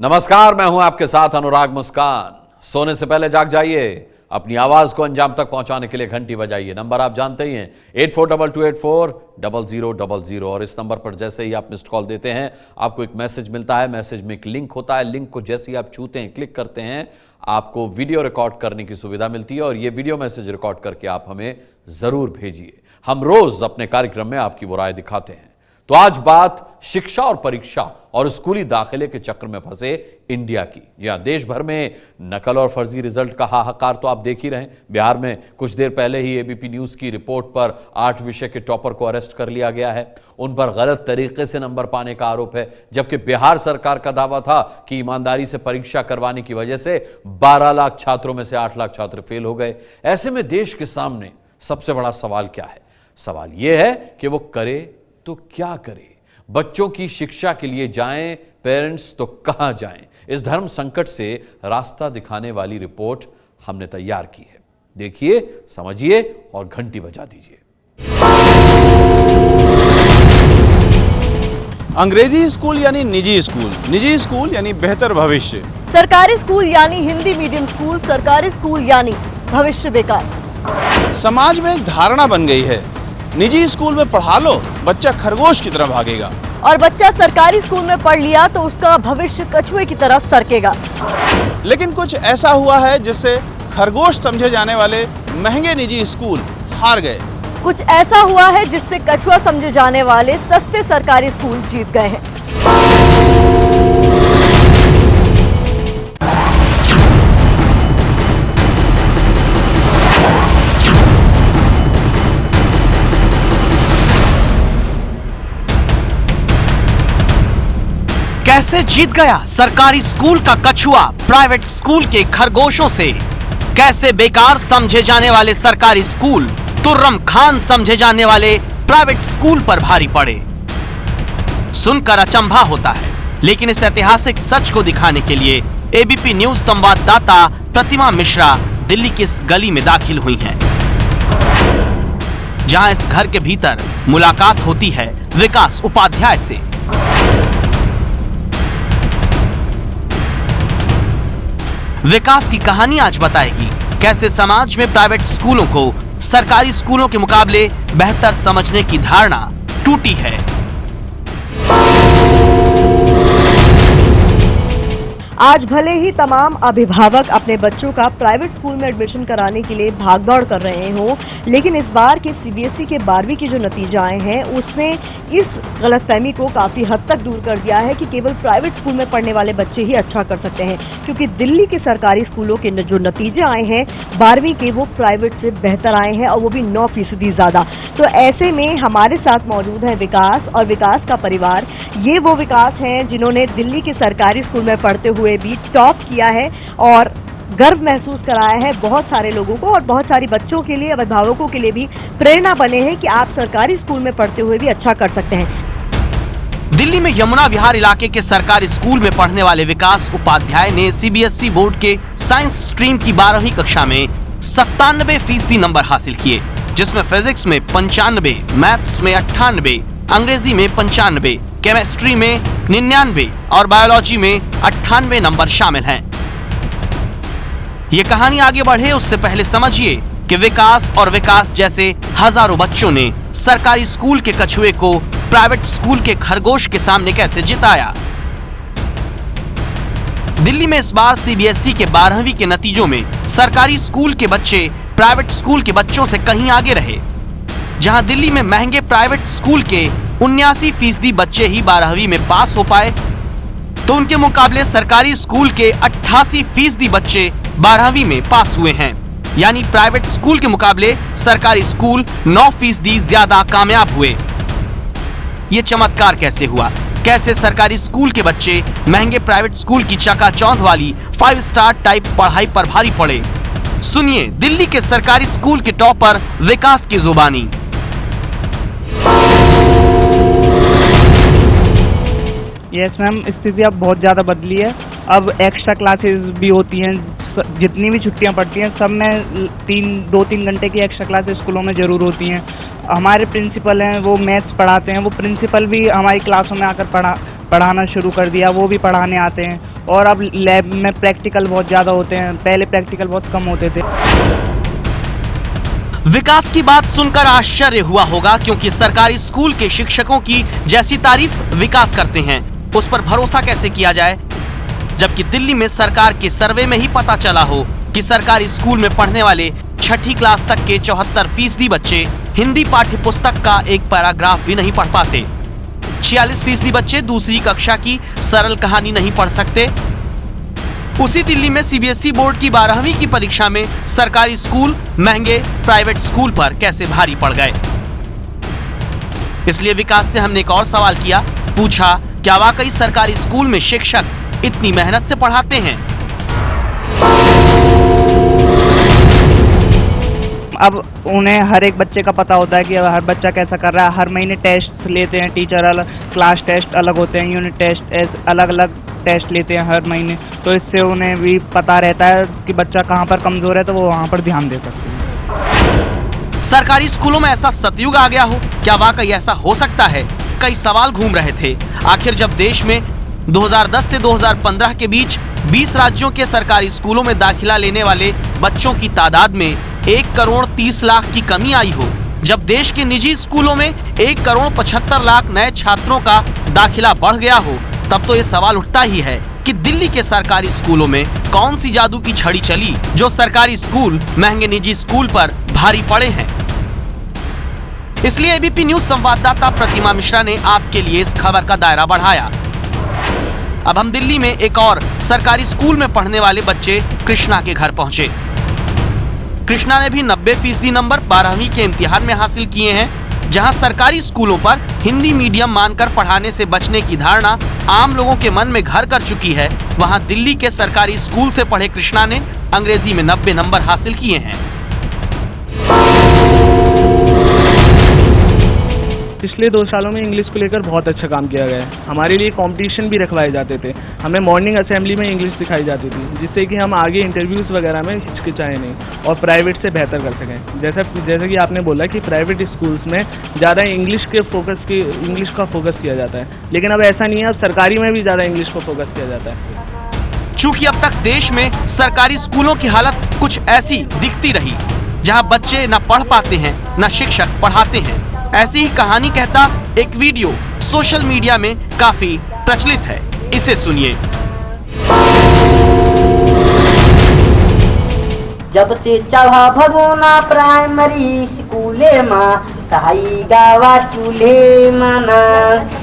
नमस्कार, मैं हूं आपके साथ अनुराग मुस्कान। सोने से पहले जाग जाइए, अपनी आवाज को अंजाम तक पहुंचाने के लिए घंटी बजाइए। नंबर आप जानते ही हैं 8422840000 और इस नंबर पर जैसे ही आप मिस्ड कॉल देते हैं आपको एक मैसेज मिलता है। मैसेज में एक लिंक होता है, लिंक को जैसे ही आप छूते हैं, क्लिक करते हैं, आपको वीडियो रिकॉर्ड करने की सुविधा मिलती है और ये वीडियो मैसेज रिकॉर्ड करके आप हमें जरूर भेजिए। हम रोज अपने कार्यक्रम में आपकी वो राय दिखाते हैं। तो आज बात शिक्षा और परीक्षा और स्कूली दाखिले के चक्र में फंसे इंडिया की। यहां देश भर में नकल और फर्जी रिजल्ट का हाहाकार तो आप देख ही रहे हैं। बिहार में कुछ देर पहले ही एबीपी न्यूज की रिपोर्ट पर 8 विषय के टॉपर को अरेस्ट कर लिया गया है। उन पर गलत तरीके से नंबर पाने का आरोप है, जबकि बिहार सरकार का दावा था कि ईमानदारी से परीक्षा करवाने की वजह से 12 लाख छात्रों में से 8 लाख छात्र फेल हो गए। ऐसे में देश के सामने सबसे बड़ा सवाल क्या है? सवाल यह है कि वो करे तो क्या करे। बच्चों की शिक्षा के लिए जाएं, पेरेंट्स तो कहां जाएं? इस धर्म संकट से रास्ता दिखाने वाली रिपोर्ट हमने तैयार की है। देखिए, समझिए और घंटी बजा दीजिए। अंग्रेजी स्कूल यानी निजी स्कूल यानी बेहतर भविष्य, सरकारी स्कूल यानी हिंदी मीडियम स्कूल, सरकारी स्कूल यानी भविष्य बेकार। समाज में एक धारणा बन गई है, निजी स्कूल में पढ़ा लो, बच्चा खरगोश की तरह भागेगा, और बच्चा सरकारी स्कूल में पढ़ लिया तो उसका भविष्य कछुए की तरह सरकेगा। लेकिन कुछ ऐसा हुआ है जिससे खरगोश समझे जाने वाले महंगे निजी स्कूल हार गए। कुछ ऐसा हुआ है जिससे कछुआ समझे जाने वाले सस्ते सरकारी स्कूल जीत गए हैं। कैसे जीत गया सरकारी स्कूल का कछुआ प्राइवेट स्कूल के खरगोशों से? कैसे बेकार समझे जाने वाले सरकारी स्कूल तुर्रम खान समझे जाने वाले प्राइवेट स्कूल पर भारी पड़े? सुनकर अचंभा होता है, लेकिन इस ऐतिहासिक सच को दिखाने के लिए एबीपी न्यूज संवाददाता प्रतिमा मिश्रा दिल्ली की इस गली में दाखिल हुई हैं, जहां इस घर के भीतर मुलाकात होती है विकास उपाध्याय से। विकास की कहानी आज बताएगी कैसे समाज में प्राइवेट स्कूलों को सरकारी स्कूलों के मुकाबले बेहतर समझने की धारणा टूटी है। आज भले ही तमाम अभिभावक अपने बच्चों का प्राइवेट स्कूल में एडमिशन कराने के लिए भागदौड़ कर रहे हों, लेकिन इस बार के सीबीएसई के 12वीं के जो नतीजे आए हैं उसने इस गलतफहमी को काफी हद तक दूर कर दिया है कि केवल प्राइवेट स्कूल में पढ़ने वाले बच्चे ही अच्छा कर सकते हैं, क्योंकि दिल्ली के सरकारी स्कूलों के जो नतीजे आए हैं 12वीं के वो प्राइवेट से बेहतर आए हैं, और वो भी 9% ज्यादा। तो ऐसे में हमारे साथ मौजूद है विकास और विकास का परिवार। ये वो विकास हैं जिन्होंने दिल्ली के सरकारी स्कूल में पढ़ते हुए भी टॉप किया है और गर्व महसूस कराया है बहुत सारे लोगों को, और बहुत सारी बच्चों के लिए, अभिभावकों के लिए भी प्रेरणा बने हैं कि आप सरकारी स्कूल में पढ़ते हुए भी अच्छा कर सकते हैं। दिल्ली में यमुना विहार इलाके के सरकारी स्कूल में पढ़ने वाले विकास उपाध्याय ने सीबीएसई बोर्ड के साइंस स्ट्रीम की 12वीं कक्षा में 97% नंबर हासिल किए, जिसमें फिजिक्स में 95, मैथ्स में 98, अंग्रेजी में 95, केमिस्ट्री में 99 और बायोलॉजी में 98 नंबर शामिल हैं। ये कहानी आगे बढ़े उससे पहले समझिए कि विकास और विकास जैसे हजारों बच्चों ने सरकारी स्कूल के कछुए को प्राइवेट स्कूल के खरगोश के सामने कैसे जिताया। दिल्ली में इस बार सीबीएसई के 12वीं के नतीजों में सरकारी स्कूल के बच्चे प्राइवेट स्कूल के बच्चों से कहीं आगे रहे। जहां दिल्ली में महंगे प्राइवेट स्कूल के 79% बच्चे ही 12वीं में पास हो पाए, तो उनके मुकाबले सरकारी स्कूल के 88% बच्चे 12वीं में पास हुए हैं। यानी प्राइवेट स्कूल के मुकाबले सरकारी स्कूल 9% ज्यादा कामयाब हुए। ये चमत्कार कैसे हुआ? कैसे सरकारी स्कूल के बच्चे महंगे प्राइवेट स्कूल की चकाचौंध वाली 5 स्टार टाइप पढ़ाई पर भारी पड़े? सुनिए दिल्ली के सरकारी स्कूल के टॉपर विकास की जुबानी। यस मैम, स्थिति अब बहुत ज़्यादा बदली है। अब एक्स्ट्रा क्लासेस भी होती हैं, जितनी भी छुट्टियां पड़ती हैं सब में 2-3 घंटे की एक्स्ट्रा क्लासेस स्कूलों में ज़रूर होती हैं। हमारे प्रिंसिपल हैं, वो मैथ्स पढ़ाते हैं, वो प्रिंसिपल भी हमारी क्लासों में आकर पढ़ाना शुरू कर दिया, वो भी पढ़ाने आते हैं। और अब लैब में प्रैक्टिकल बहुत ज़्यादा होते हैं, पहले प्रैक्टिकल बहुत कम होते थे। विकास की बात सुनकर आश्चर्य हुआ होगा, क्योंकि सरकारी स्कूल के शिक्षकों की जैसी तारीफ विकास करते हैं उस पर भरोसा कैसे किया जाए, जबकि दिल्ली में सरकार के सर्वे में ही पता चला हो कि सरकारी स्कूल में पढ़ने वाले 6ठी क्लास तक के 74% बच्चे हिंदी पाठ्य पुस्तक का एक पैराग्राफ भी नहीं पढ़ पाते। 46% बच्चे दूसरी कक्षा की सरल कहानी नहीं पढ़ सकते। उसी दिल्ली में सीबीएसई बोर्ड की 12वीं की परीक्षा में सरकारी स्कूल महंगे प्राइवेट स्कूल पर कैसे भारी पड़ गए। इसलिए विकास से हमने एक और सवाल किया, पूछा क्या वाकई सरकारी स्कूल में शिक्षक इतनी मेहनत से पढ़ाते हैं। अब उन्हें हर एक बच्चे का पता होता है कि हर बच्चा कैसा कर रहा है। हर महीने टेस्ट लेते हैं टीचर, अलग क्लास टेस्ट अलग होते हैं, यूनिट टेस्ट अलग अलग टेस्ट लेते हैं हर महीने। तो इससे उन्हें भी पता रहता है कि बच्चा कहाँ पर कमजोर है, तो वो वहाँ पर ध्यान दे सकते हैं। सरकारी स्कूलों में ऐसा सतयुग आ गया हो, क्या वाकई ऐसा हो सकता है? कई सवाल घूम रहे थे। आखिर जब देश में 2010 से 2015 के बीच 20 राज्यों के सरकारी स्कूलों में दाखिला लेने वाले बच्चों की तादाद में 1 करोड़ 30 लाख की कमी आई हो, जब देश के निजी स्कूलों में 1 करोड़ 75 लाख नए छात्रों का दाखिला बढ़ गया हो, तब तो ये सवाल उठता ही है कि दिल्ली के सरकारी स्कूलों में कौन सी जादू की छड़ी चली जो सरकारी स्कूल महंगे निजी स्कूल पर भारी पड़े हैं। इसलिए एबीपी न्यूज संवाददाता प्रतिमा मिश्रा ने आपके लिए इस खबर का दायरा बढ़ाया। अब हम दिल्ली में एक और सरकारी स्कूल में पढ़ने वाले बच्चे कृष्णा के घर पहुंचे। कृष्णा ने भी 90% नंबर 12वीं के इम्तिहान में हासिल किए हैं। जहां सरकारी स्कूलों पर हिंदी मीडियम मानकर पढ़ाने से बचने की धारणा आम लोगों के मन में घर कर चुकी है, वहां दिल्ली के सरकारी स्कूल से पढ़े कृष्णा ने अंग्रेजी में 90 नंबर हासिल किए हैं। पिछले 2 सालों में इंग्लिश को लेकर बहुत अच्छा काम किया गया है। हमारे लिए कंपटीशन भी रखवाए जाते थे। हमें मॉर्निंग असेंबली में इंग्लिश सिखाई जाती थी, जिससे कि हम आगे इंटरव्यूज़ वगैरह में हिचकिचाएं नहीं और प्राइवेट से बेहतर कर सकें। जैसा कि आपने बोला कि प्राइवेट स्कूल्स में ज़्यादा इंग्लिश का फोकस किया जाता है, लेकिन अब ऐसा नहीं है। अब सरकारी में भी ज़्यादा इंग्लिश को फोकस किया जाता है। चूंकि अब तक देश में सरकारी स्कूलों की हालत कुछ ऐसी दिखती रही, जहां बच्चे न पढ़ पाते हैं न शिक्षक पढ़ाते हैं। ऐसी ही कहानी कहता एक वीडियो सोशल मीडिया में काफी प्रचलित है, इसे सुनिए। जब से चढ़ा भगोना प्राइमरी स्कूले माँ कहाई गावा चूल्हे माना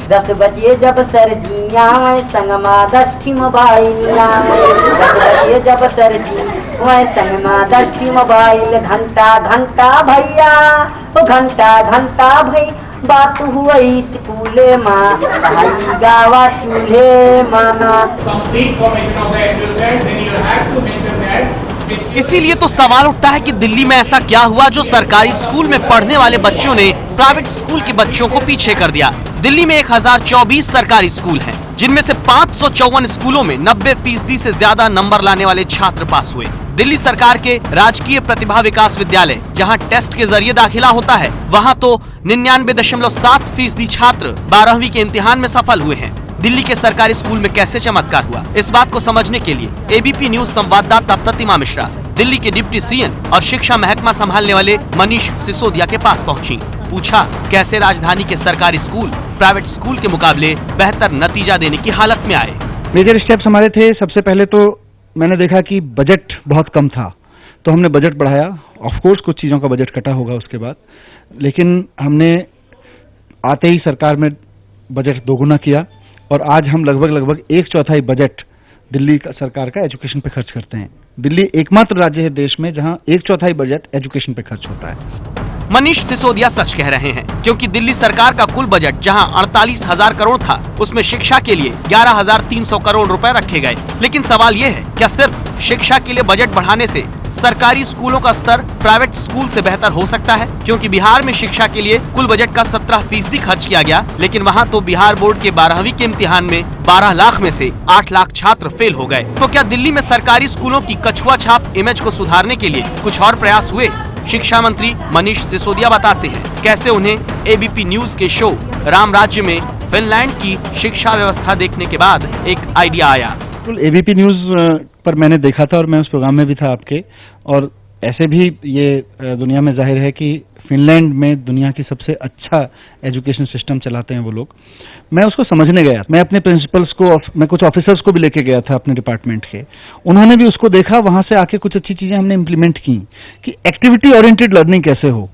10 बजे जब सरजिया संगमा 10 मोबाइल 10 बजे जब सरजी वह संगमा 10 मोबाइल घंटा घंटा भैया ओ घंटा घंटा भई बात हुई स्कूले माँ कहाई गावा चूल्हे माना। इसीलिए तो सवाल उठता है कि दिल्ली में ऐसा क्या हुआ जो सरकारी स्कूल में पढ़ने वाले बच्चों ने प्राइवेट स्कूल के बच्चों को पीछे कर दिया। दिल्ली में 1024 सरकारी स्कूल हैं, जिनमें से 554 स्कूलों में 90% से ज्यादा नंबर लाने वाले छात्र पास हुए। दिल्ली सरकार के राजकीय प्रतिभा विकास विद्यालय, जहां टेस्ट के जरिए दाखिला होता है, वहां तो 99.7% छात्र 12वीं के इम्तिहान में सफल हुए हैं। दिल्ली के सरकारी स्कूल में कैसे चमत्कार हुआ, इस बात को समझने के लिए एबीपी न्यूज संवाददाता प्रतिमा मिश्रा दिल्ली के डिप्टी सीएम और शिक्षा महकमा संभालने वाले मनीष सिसोदिया के पास पहुंची। पूछा कैसे राजधानी के सरकारी स्कूल प्राइवेट स्कूल के मुकाबले बेहतर नतीजा देने की हालत में आए। मेजर स्टेप्स हमारे थे। सबसे पहले तो मैंने देखा कि बजट बहुत कम था, तो हमने बजट बढ़ाया। ऑफ कोर्स कुछ चीज़ों का बजट कटा होगा उसके बाद, लेकिन हमने आते ही सरकार में बजट दोगुना किया और आज हम लगभग 1/4 बजट दिल्ली का सरकार का एजुकेशन पे खर्च करते हैं। दिल्ली एकमात्र राज्य है देश में जहां 1/4 बजट एजुकेशन पे खर्च होता है। मनीष सिसोदिया सच कह रहे हैं, क्योंकि दिल्ली सरकार का कुल बजट जहां 48,000 करोड़ था, उसमें शिक्षा के लिए 11,300 करोड़ रुपए रखे गए। लेकिन सवाल ये है, क्या सिर्फ शिक्षा के लिए बजट बढ़ाने से सरकारी स्कूलों का स्तर प्राइवेट स्कूल से बेहतर हो सकता है? क्योंकि बिहार में शिक्षा के लिए कुल बजट का 17% खर्च किया गया, लेकिन वहाँ तो बिहार बोर्ड के 12वीं के इम्तिहान में 12 लाख में से 8 लाख छात्र फेल हो गए। तो क्या दिल्ली में सरकारी स्कूलों की कछुआ छाप इमेज को सुधारने के लिए कुछ और प्रयास हुए? शिक्षा मंत्री मनीष सिसोदिया बताते हैं कैसे उन्हें एबीपी न्यूज के शो राम राज्य में फिनलैंड की शिक्षा व्यवस्था देखने के बाद एक आइडिया आया। बिल्कुल एबीपी न्यूज़ पर मैंने देखा था और मैं उस प्रोग्राम में भी था आपके, और ऐसे भी ये दुनिया में जाहिर है कि फिनलैंड में दुनिया की सबसे अच्छा एजुकेशन सिस्टम चलाते हैं वो लोग। मैं उसको समझने गया, मैं अपने प्रिंसिपल्स को, मैं कुछ ऑफिसर्स को भी लेके गया था अपने डिपार्टमेंट के, उन्होंने भी उसको देखा, वहां से आके कुछ अच्छी चीजें हमने इम्प्लीमेंट की कि एक्टिविटी ओरिएंटेड लर्निंग कैसे हो।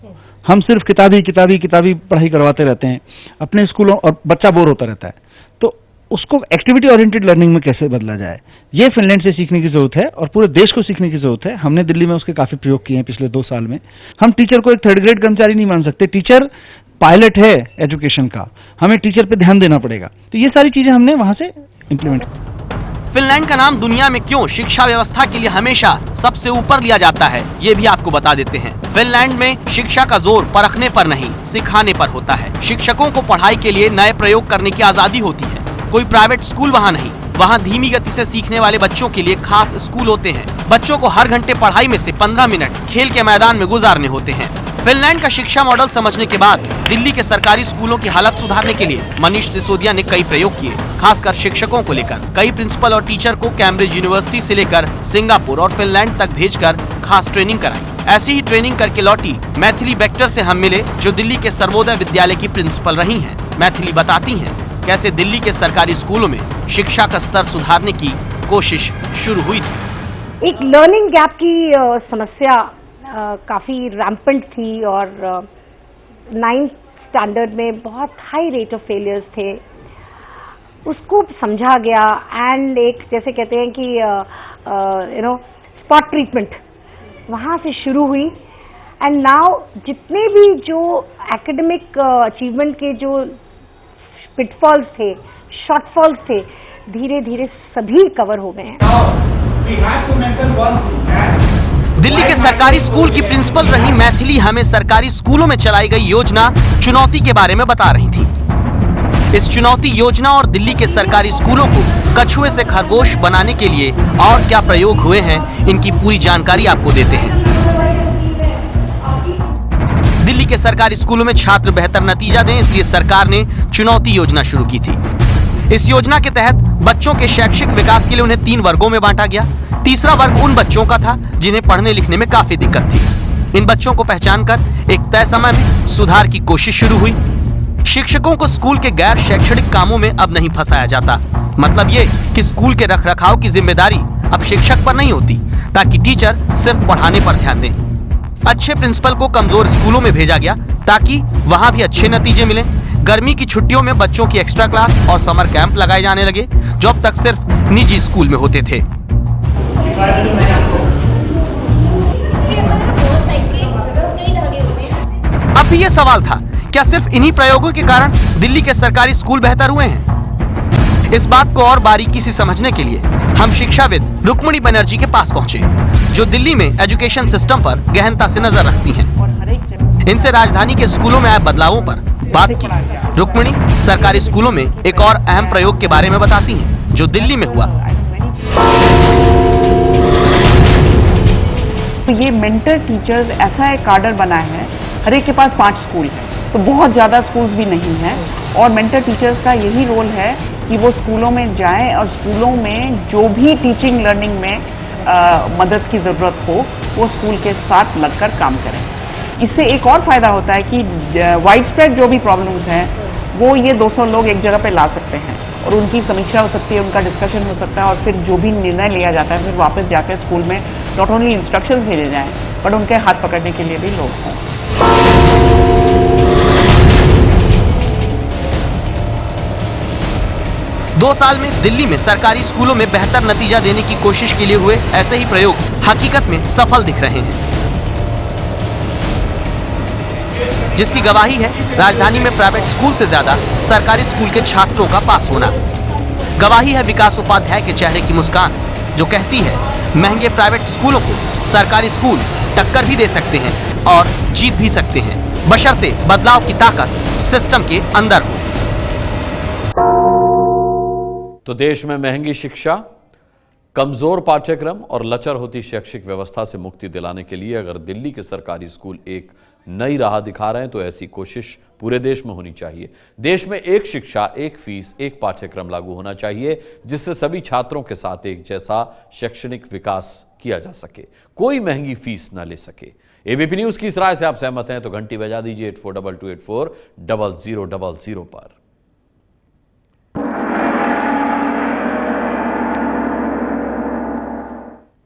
हम सिर्फ किताबी पढ़ाई करवाते रहते हैं अपने स्कूलों, और बच्चा बोर होता रहता है, तो उसको एक्टिविटी ओरिएंटेड लर्निंग में कैसे बदला जाए, ये फिनलैंड से सीखने की जरूरत है और पूरे देश को सीखने की जरूरत है। हमने दिल्ली में उसके काफी प्रयोग किए हैं पिछले 2 साल में। हम टीचर को एक थर्ड ग्रेड कर्मचारी नहीं मान सकते, टीचर पायलट है एजुकेशन का, हमें टीचर पे ध्यान देना पड़ेगा। तो ये सारी चीजें हमने वहां से इम्प्लीमेंट की। फिनलैंड का नाम दुनिया में क्यों शिक्षा व्यवस्था के लिए हमेशा सबसे ऊपर लिया जाता है, ये भी आपको बता देते हैं। फिनलैंड में शिक्षा का जोर परखने पर नहीं, सिखाने पर होता है। शिक्षकों को पढ़ाई के लिए नए प्रयोग करने की आजादी होती है। कोई प्राइवेट स्कूल वहाँ नहीं। वहाँ धीमी गति से सीखने वाले बच्चों के लिए खास स्कूल होते हैं। बच्चों को हर घंटे पढ़ाई में से 15 मिनट खेल के मैदान में गुजारने होते हैं। फिनलैंड का शिक्षा मॉडल समझने के बाद दिल्ली के सरकारी स्कूलों की हालत सुधारने के लिए मनीष सिसोदिया ने कई प्रयोग किए, खासकर शिक्षकों को लेकर। कई प्रिंसिपल और टीचर को कैम्ब्रिज यूनिवर्सिटी से लेकर सिंगापुर और फिनलैंड तक भेजकर खास ट्रेनिंग कराई। ऐसी ही ट्रेनिंग करके लौटी मैथिली बेक्टर से हम मिले, जो दिल्ली के सर्वोदय विद्यालय की प्रिंसिपल रही हैं। मैथिली बताती हैं कैसे दिल्ली के सरकारी स्कूलों में शिक्षा का स्तर सुधारने की कोशिश शुरू हुई थी। एक लर्निंग गैप की समस्या काफ़ी रैम्पेंट थी और 9th स्टैंडर्ड में बहुत हाई रेट ऑफ फेलियर्स थे। उसको समझा गया एंड एक जैसे कहते हैं कि स्पॉट ट्रीटमेंट वहाँ से शुरू हुई। एंड नाउ जितने भी जो एकेडमिक अचीवमेंट के जो पिटफॉल्स थे, शॉर्टफॉल्स थे, धीरे धीरे सभी कवर हो गए हैं। दिल्ली के सरकारी स्कूल की प्रिंसिपल रही मैथिली हमें सरकारी स्कूलों में चलाई गई योजना चुनौती के बारे में बता रही थी। इस चुनौती योजना और दिल्ली के सरकारी स्कूलों को कछुए से खरगोश बनाने के लिए और क्या प्रयोग हुए हैं, इनकी पूरी जानकारी आपको देते हैं। दिल्ली के सरकारी स्कूलों में छात्र बेहतर नतीजा दें, इसलिए सरकार ने चुनौती योजना शुरू की थी। इस योजना के तहत बच्चों के शैक्षिक विकास के लिए उन्हें 3 वर्गों में बांटा गया। तीसरा वर्ग उन बच्चों का था जिन्हें पढ़ने लिखने में काफी दिक्कत थी। इन बच्चों को पहचान कर एक तय समय में सुधार की कोशिश शुरू हुई। शिक्षकों को स्कूल के गैर शैक्षणिक कामों में अब नहीं फंसाया जाता। मतलब ये कि स्कूल के रखरखाव की जिम्मेदारी अब शिक्षक पर नहीं होती, ताकि टीचर सिर्फ पढ़ाने पर ध्यान दें। अच्छे प्रिंसिपल को कमजोर स्कूलों में भेजा गया ताकि वहां भी अच्छे नतीजे मिले। गर्मी की छुट्टियों में बच्चों की एक्स्ट्रा क्लास और समर कैंप लगाए जाने लगे, जो अब तक सिर्फ निजी स्कूल में होते थे। अब भी ये सवाल था, क्या सिर्फ इन्हीं प्रयोगों के कारण दिल्ली के सरकारी स्कूल बेहतर हुए हैं? इस बात को और बारीकी से समझने के लिए हम शिक्षाविद रुक्मणी बनर्जी के पास पहुंचे, जो दिल्ली में एजुकेशन सिस्टम पर गहनता से नजर रखती हैं। इनसे राजधानी के स्कूलों में आए बदलावों पर बात की। रुक्मणी सरकारी स्कूलों में एक और अहम प्रयोग के बारे में बताती हैं, जो दिल्ली में हुआ। तो ये मेंटर टीचर्स ऐसा एक कार्डर बना है, हर एक के पास 5 स्कूल है, तो बहुत ज़्यादा स्कूल्स भी नहीं है। और मेंटर टीचर्स का यही रोल है कि वो स्कूलों में जाएं और स्कूलों में जो भी टीचिंग लर्निंग में मदद की ज़रूरत हो, वो स्कूल के साथ लगकर काम करें। इससे एक और फ़ायदा होता है कि वाइड स्प्रेड जो भी प्रॉब्लम्स हैं, वो ये 200 लोग एक जगह पे ला सकते हैं और उनकी समीक्षा हो सकती है, उनका डिस्कशन हो सकता है, और फिर जो भी निर्णय लिया जाता है फिर वापस जाकर स्कूल में नॉट ओनली इंस्ट्रक्शंस भेजे जाएं, बट उनके हाथ पकड़ने के लिए भी लोग हों। 2 साल में दिल्ली में सरकारी स्कूलों में बेहतर नतीजा देने की कोशिश के लिए हुए ऐसे ही प्रयोग हकीकत में सफल दिख रहे हैं, जिसकी गवाही है राजधानी में प्राइवेट स्कूल से ज्यादा सरकारी स्कूल के छात्रों का पास होना। गवाही है विकास उपाध्याय के चेहरे की मुस्कान, जो कहती है महंगे प्राइवेट स्कूलों को सरकारी स्कूल टक्कर भी दे सकते हैं और जीत भी सकते हैं, बशर्ते बदलाव की ताकत सिस्टम के अंदर हो। तो देश में महंगी शिक्षा, कमजोर पाठ्यक्रम और लचर होती शैक्षिक व्यवस्था से मुक्ति दिलाने के लिए अगर दिल्ली के सरकारी स्कूल एक नई राह दिखा रहे हैं तो ऐसी कोशिश पूरे देश में होनी चाहिए। देश में एक शिक्षा, एक फीस, एक पाठ्यक्रम लागू होना चाहिए जिससे सभी छात्रों के साथ एक जैसा शैक्षणिक विकास किया जा सके, कोई महंगी फीस न ले सके। एबीपी न्यूज की इस राय से आप सहमत हैं तो घंटी बजा दीजिए 8422840000 पर।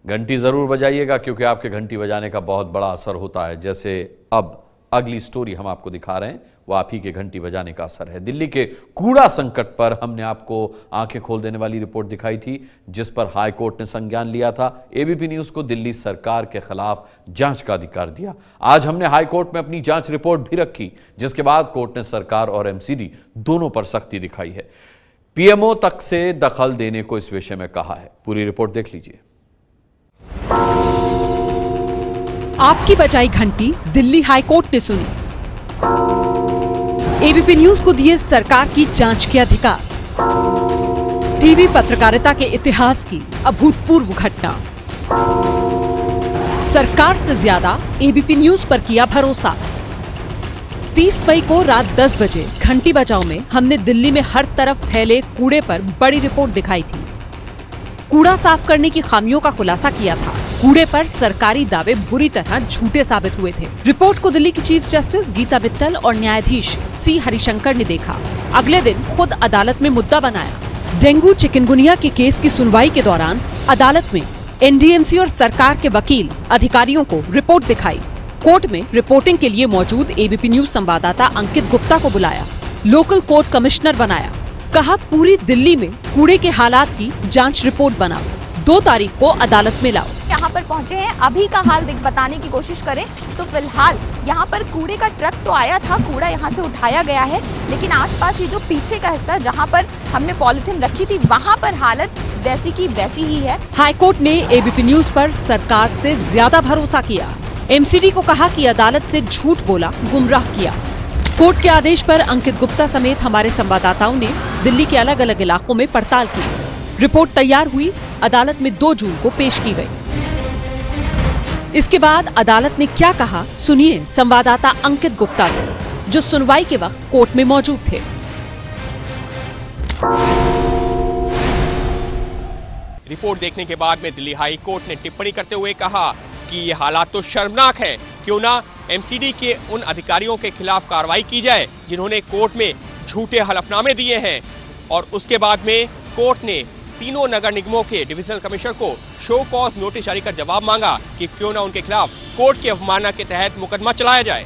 घंटी जरूर बजाइएगा क्योंकि आपके घंटी बजाने का बहुत बड़ा असर होता है। जैसे अब अगली स्टोरी हम आपको दिखा रहे हैं वो आप ही के घंटी बजाने का असर है। दिल्ली के कूड़ा संकट पर हमने आपको आंखें खोल देने वाली रिपोर्ट दिखाई थी जिस पर हाई कोर्ट ने संज्ञान लिया था। एबीपी न्यूज को दिल्ली सरकार के खिलाफ जांच का अधिकार दिया। आज हमने हाई कोर्ट में अपनी जांच रिपोर्ट भी रखी जिसके बाद कोर्ट ने सरकार और एमसीडी दोनों पर सख्ती दिखाई है। पीएमओ तक से दखल देने को इस विषय में कहा है। पूरी रिपोर्ट देख लीजिए। आपकी बजाई घंटी दिल्ली हाई कोर्ट ने सुनी। एबीपी न्यूज को दिए सरकार की जांच के अधिकार। टीवी पत्रकारिता के इतिहास की अभूतपूर्व घटना। सरकार से ज्यादा एबीपी न्यूज पर किया भरोसा। 30 मई को रात 10 बजे घंटी बजाओ में हमने दिल्ली में हर तरफ फैले कूड़े पर बड़ी रिपोर्ट दिखाई थी। कूड़ा साफ करने की खामियों का खुलासा किया था। कूड़े पर सरकारी दावे बुरी तरह झूठे साबित हुए थे। रिपोर्ट को दिल्ली की चीफ जस्टिस गीता मित्तल और न्यायाधीश सी हरिशंकर ने देखा। अगले दिन खुद अदालत में मुद्दा बनाया। डेंगू चिकनगुनिया के केस की सुनवाई के दौरान अदालत में एनडीएमसी और सरकार के वकील अधिकारियों को रिपोर्ट दिखाई। कोर्ट में रिपोर्टिंग के लिए मौजूद एबीपी न्यूज संवाददाता अंकित गुप्ता को बुलाया। लोकल कोर्ट कमिश्नर बनाया। कहा पूरी दिल्ली में कूड़े के हालात की जांच रिपोर्ट बनाओ। 2 तारीख को अदालत में लाओ। यहाँ पर पहुँचे हैं, अभी का हाल बताने की कोशिश करें तो फिलहाल यहाँ पर कूड़े का ट्रक तो आया था, कूड़ा यहाँ से उठाया गया है, लेकिन आसपास ये जो पीछे का हिस्सा जहाँ पर हमने पॉलिथीन रखी थी वहाँ पर हालत वैसी की वैसी ही है। हाईकोर्ट ने एबीपी न्यूज पर सरकार से ज्यादा भरोसा किया। एमसीडी को कहा कि अदालत से झूठ बोला, गुमराह किया। कोर्ट के आदेश पर अंकित गुप्ता समेत हमारे संवाददाताओं ने दिल्ली के अलग अलग इलाकों में पड़ताल की। रिपोर्ट तैयार हुई, अदालत में 2 जून को पेश की गई। इसके बाद अदालत ने क्या कहा सुनिए संवाददाता अंकित गुप्ता से, जो सुनवाई के वक्त कोर्ट में मौजूद थे। रिपोर्ट देखने के बाद में दिल्ली हाई कोर्ट ने टिप्पणी करते हुए कहा कि ये हालात तो शर्मनाक है, क्यों ना एमसीडी के उन अधिकारियों के खिलाफ कार्रवाई की जाए जिन्होंने कोर्ट में झूठे हलफनामे दिए हैं। और उसके बाद में कोर्ट ने तीनों नगर निगमों के डिविजनल कमिश्नर को शो कॉज नोटिस जारी कर जवाब मांगा कि क्यों ना उनके खिलाफ कोर्ट की अवमानना के तहत मुकदमा चलाया जाए।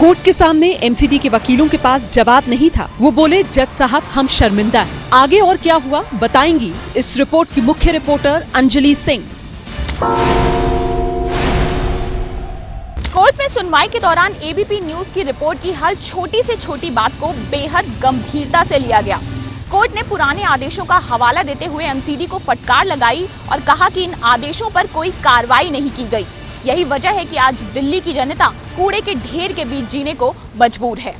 कोर्ट के सामने एमसीडी के वकीलों के पास जवाब नहीं था। वो बोले जज साहब हम शर्मिंदा हैं। आगे और क्या हुआ बताएंगी इस रिपोर्ट की मुख्य रिपोर्टर अंजलि सिंह। कोर्ट में सुनवाई के दौरान एबीपी न्यूज की रिपोर्ट की हर छोटी से छोटी बात को बेहद गंभीरता से लिया गया। कोर्ट ने पुराने आदेशों का हवाला देते हुए एमसीडी को फटकार लगाई और कहा कि इन आदेशों पर कोई कार्रवाई नहीं की गई। यही वजह है कि आज दिल्ली की जनता कूड़े के ढेर के बीच जीने को मजबूर है।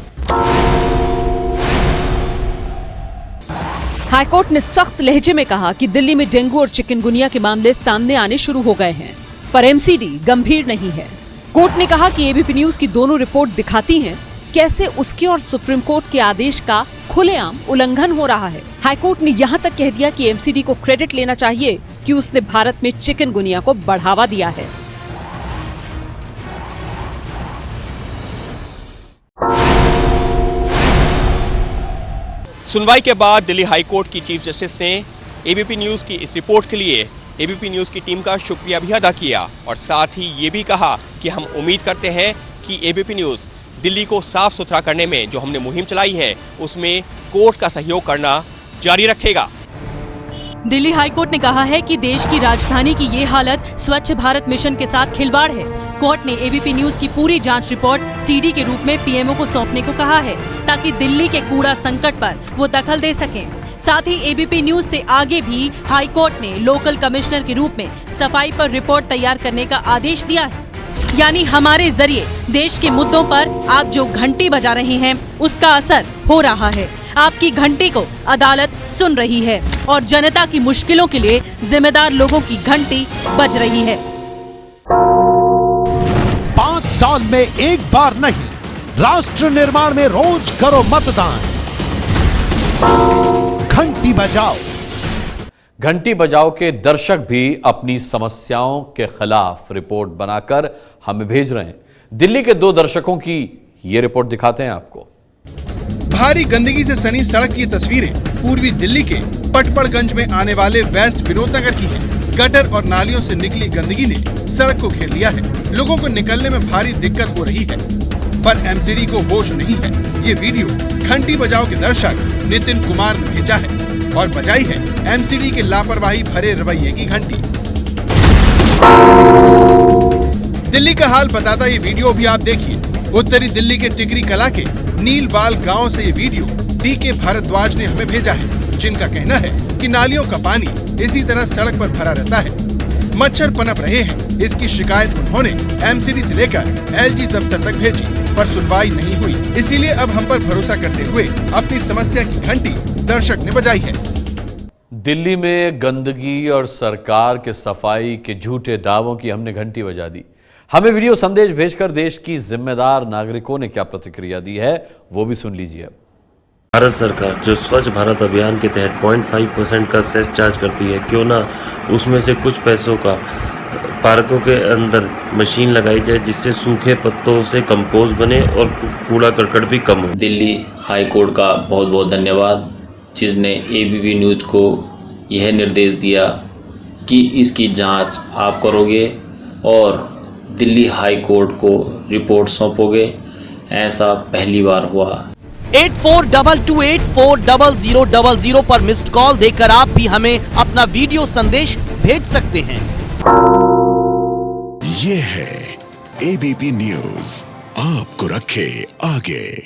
हाईकोर्ट ने सख्त लहजे में कहा कि दिल्ली में डेंगू और चिकनगुनिया के मामले सामने आने शुरू हो गए हैं, पर एमसीडी गंभीर नहीं है। कोर्ट ने कहा कि एबीपी न्यूज की दोनों रिपोर्ट दिखाती हैं कैसे उसके और सुप्रीम कोर्ट के आदेश का खुलेआम उल्लंघन हो रहा है। हाईकोर्ट ने यहाँ तक कह दिया कि एमसीडी को क्रेडिट लेना चाहिए कि उसने भारत में चिकनगुनिया को बढ़ावा दिया है। सुनवाई के बाद दिल्ली हाई कोर्ट की चीफ जस्टिस ने एबीपी न्यूज की इस रिपोर्ट के लिए एबीपी न्यूज की टीम का शुक्रिया भी अदा किया और साथ ही ये भी कहा कि हम उम्मीद करते हैं कि एबीपी न्यूज दिल्ली को साफ सुथरा करने में जो हमने मुहिम चलाई है उसमें कोर्ट का सहयोग करना जारी रखेगा। दिल्ली हाईकोर्ट ने कहा है कि देश की राजधानी की ये हालत स्वच्छ भारत मिशन के साथ खिलवाड़ है। कोर्ट ने एबीपी न्यूज की पूरी जांच रिपोर्ट सीडी के रूप में पीएमओ को सौंपने को कहा है ताकि दिल्ली के कूड़ा संकट पर वो दखल दे सकें। साथ ही एबीपी न्यूज से आगे भी हाईकोर्ट ने लोकल कमिश्नर के रूप में सफाई पर रिपोर्ट तैयार करने का आदेश दिया है। यानी हमारे जरिए देश के मुद्दों पर आप जो घंटी बजा रहे हैं उसका असर हो रहा है। आपकी घंटी को अदालत सुन रही है और जनता की मुश्किलों के लिए जिम्मेदार लोगों की घंटी बज रही है। साल में एक बार नहीं, राष्ट्र निर्माण में रोज करो मतदान। घंटी बजाओ। घंटी बजाओ के दर्शक भी अपनी समस्याओं के खिलाफ रिपोर्ट बनाकर हमें भेज रहे हैं। दिल्ली के 2 दर्शकों की ये रिपोर्ट दिखाते हैं आपको। भारी गंदगी से सनी सड़क की तस्वीरें पूर्वी दिल्ली के पटपड़गंज में आने वाले वेस्ट विनोद नगर की है। गटर और नालियों से निकली गंदगी ने सड़क को घेर लिया है। लोगों को निकलने में भारी दिक्कत हो रही है, पर एमसीडी को होश नहीं है। ये वीडियो घंटी बजाओ के दर्शक नितिन कुमार ने भेजा है और बजाई है एमसीडी के लापरवाही भरे रवैये की घंटी। दिल्ली का हाल बताता ये वीडियो भी आप देखिए। उत्तरी दिल्ली के टिकरी कला के नीलवाल गांव से ये वीडियो डीके भारद्वाज ने हमें भेजा है, जिनका कहना है कि नालियों का पानी इसी तरह सड़क पर भरा रहता है, मच्छर पनप रहे हैं। इसकी शिकायत उन्होंने एमसीडी से लेकर एलजी दफ्तर तक भेजी, पर सुनवाई नहीं हुई। इसीलिए अब हम पर भरोसा करते हुए अपनी समस्या की घंटी दर्शक ने बजाई है। दिल्ली में गंदगी और सरकार के सफाई के झूठे दावों की हमने घंटी बजा दी। हमें वीडियो संदेश भेजकर देश की जिम्मेदार नागरिकों ने क्या प्रतिक्रिया दी है, वो भी सुन लीजिए। भारत सरकार जो स्वच्छ भारत अभियान के तहत 0.5% का सेस चार्ज करती है, क्यों ना उसमें से कुछ पैसों का पार्कों के अंदर मशीन लगाई जाए, जिससे सूखे पत्तों से कंपोस्ट बने और कूड़ा करकट भी कम हो। दिल्ली हाई कोर्ट का बहुत बहुत धन्यवाद, जिसने एबीपी न्यूज़ को यह निर्देश दिया कि इसकी जांच आप करोगे और दिल्ली हाई कोर्ट को रिपोर्ट सौंपोगे। ऐसा पहली बार हुआ। 8422840000 पर मिस्ड कॉल देकर आप भी हमें अपना वीडियो संदेश भेज सकते हैं। ये है एबीपी न्यूज़, आपको रखे आगे।